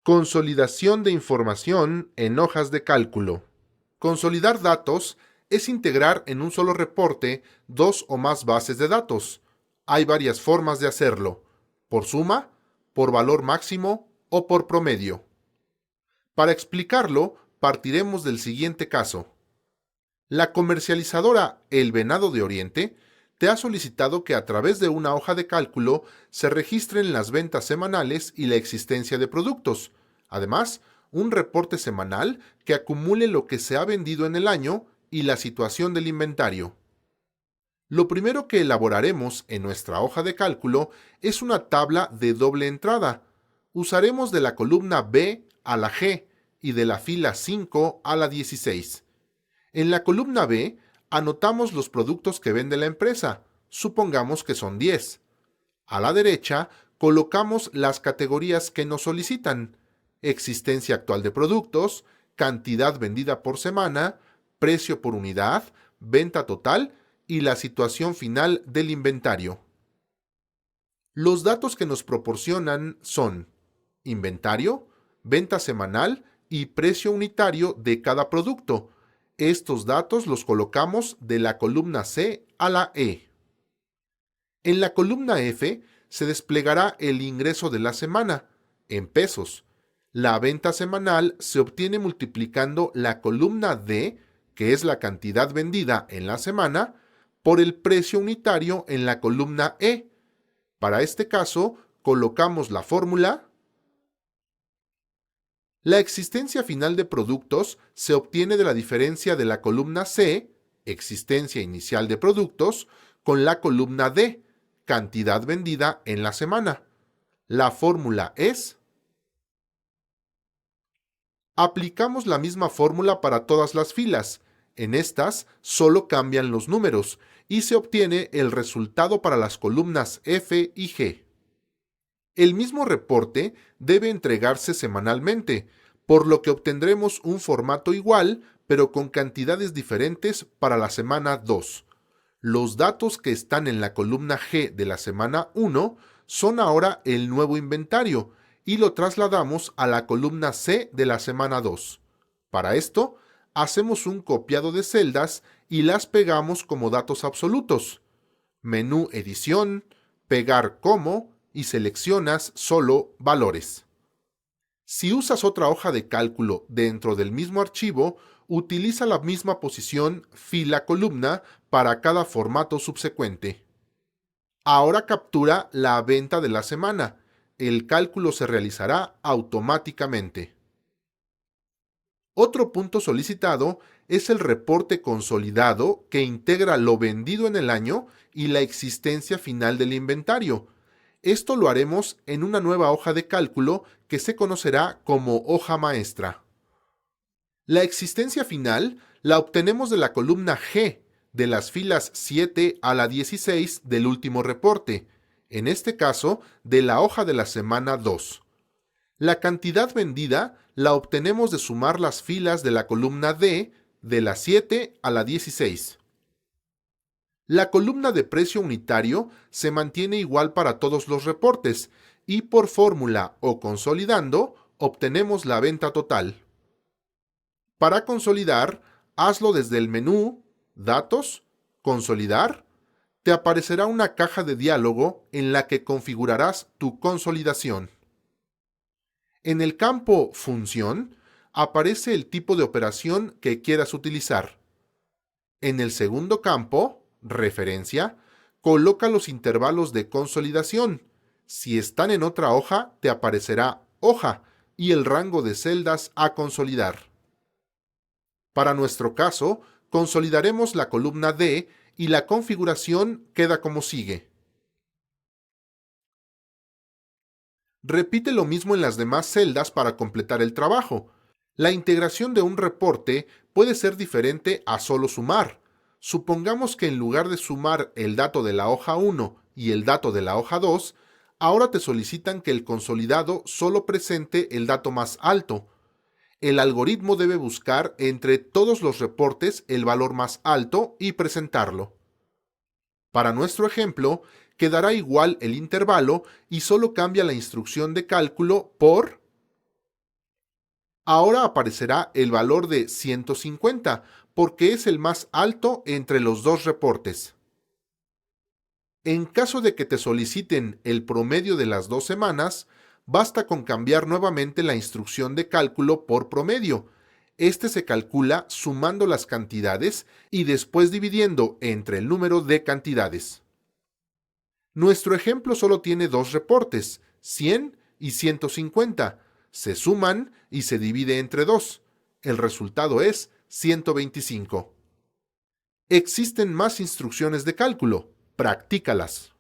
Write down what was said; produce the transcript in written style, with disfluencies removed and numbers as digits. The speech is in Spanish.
Consolidación de información en hojas de cálculo. Consolidar datos es integrar en un solo reporte dos o más bases de datos. Hay varias formas de hacerlo: por suma, por valor máximo o por promedio. Para explicarlo, partiremos del siguiente caso. La comercializadora El Venado de Oriente te ha solicitado que a través de una hoja de cálculo se registren las ventas semanales y la existencia de productos. Además, un reporte semanal que acumule lo que se ha vendido en el año y la situación del inventario. Lo primero que elaboraremos en nuestra hoja de cálculo es una tabla de doble entrada. Usaremos de la columna B a la G y de la fila 5 a la 16. En la columna B, anotamos los productos que vende la empresa, supongamos que son 10. A la derecha, colocamos las categorías que nos solicitan: existencia actual de productos, cantidad vendida por semana, precio por unidad, venta total y la situación final del inventario. Los datos que nos proporcionan son inventario, venta semanal y precio unitario de cada producto. Estos datos los colocamos de la columna C a la E. En la columna F se desplegará el ingreso de la semana, en pesos. La venta semanal se obtiene multiplicando la columna D, que es la cantidad vendida en la semana, por el precio unitario en la columna E. Para este caso, colocamos la fórmula. La existencia final de productos se obtiene de la diferencia de la columna C, existencia inicial de productos, con la columna D, cantidad vendida en la semana. La fórmula es. Aplicamos la misma fórmula para todas las filas. En estas solo cambian los números y se obtiene el resultado para las columnas F y G. El mismo reporte debe entregarse semanalmente, por lo que obtendremos un formato igual, pero con cantidades diferentes para la semana 2. Los datos que están en la columna G de la semana 1 son ahora el nuevo inventario y lo trasladamos a la columna C de la semana 2. Para esto, hacemos un copiado de celdas y las pegamos como datos absolutos. Menú Edición, Pegar como y seleccionas solo valores. Si usas otra hoja de cálculo dentro del mismo archivo, utiliza la misma posición fila-columna para cada formato subsecuente. Ahora captura la venta de la semana. El cálculo se realizará automáticamente. Otro punto solicitado es el reporte consolidado que integra lo vendido en el año y la existencia final del inventario. Esto lo haremos en una nueva hoja de cálculo que se conocerá como hoja maestra. La existencia final la obtenemos de la columna G, de las filas 7 a la 16 del último reporte, en este caso de la hoja de la semana 2. La cantidad vendida la obtenemos de sumar las filas de la columna D, de la 7 a la 16. La columna de precio unitario se mantiene igual para todos los reportes y por fórmula o consolidando obtenemos la venta total. Para consolidar, hazlo desde el menú Datos, Consolidar. Te aparecerá una caja de diálogo en la que configurarás tu consolidación. En el campo Función aparece el tipo de operación que quieras utilizar. En el segundo campo, Referencia, coloca los intervalos de consolidación. Si están en otra hoja, te aparecerá Hoja y el rango de celdas a consolidar. Para nuestro caso, consolidaremos la columna D y la configuración queda como sigue. Repite lo mismo en las demás celdas para completar el trabajo. La integración de un reporte puede ser diferente a solo sumar. Supongamos que en lugar de sumar el dato de la hoja 1 y el dato de la hoja 2, ahora te solicitan que el consolidado solo presente el dato más alto. El algoritmo debe buscar entre todos los reportes el valor más alto y presentarlo. Para nuestro ejemplo, quedará igual el intervalo y solo cambia la instrucción de cálculo por Ahora aparecerá el valor de 150, porque es el más alto entre los dos reportes. En caso de que te soliciten el promedio de las 2 semanas, basta con cambiar nuevamente la instrucción de cálculo por promedio. Este se calcula sumando las cantidades y después dividiendo entre el número de cantidades. Nuestro ejemplo solo tiene dos reportes, 100 y 150. Se suman y se divide entre 2. El resultado es 125. Existen más instrucciones de cálculo. Practícalas.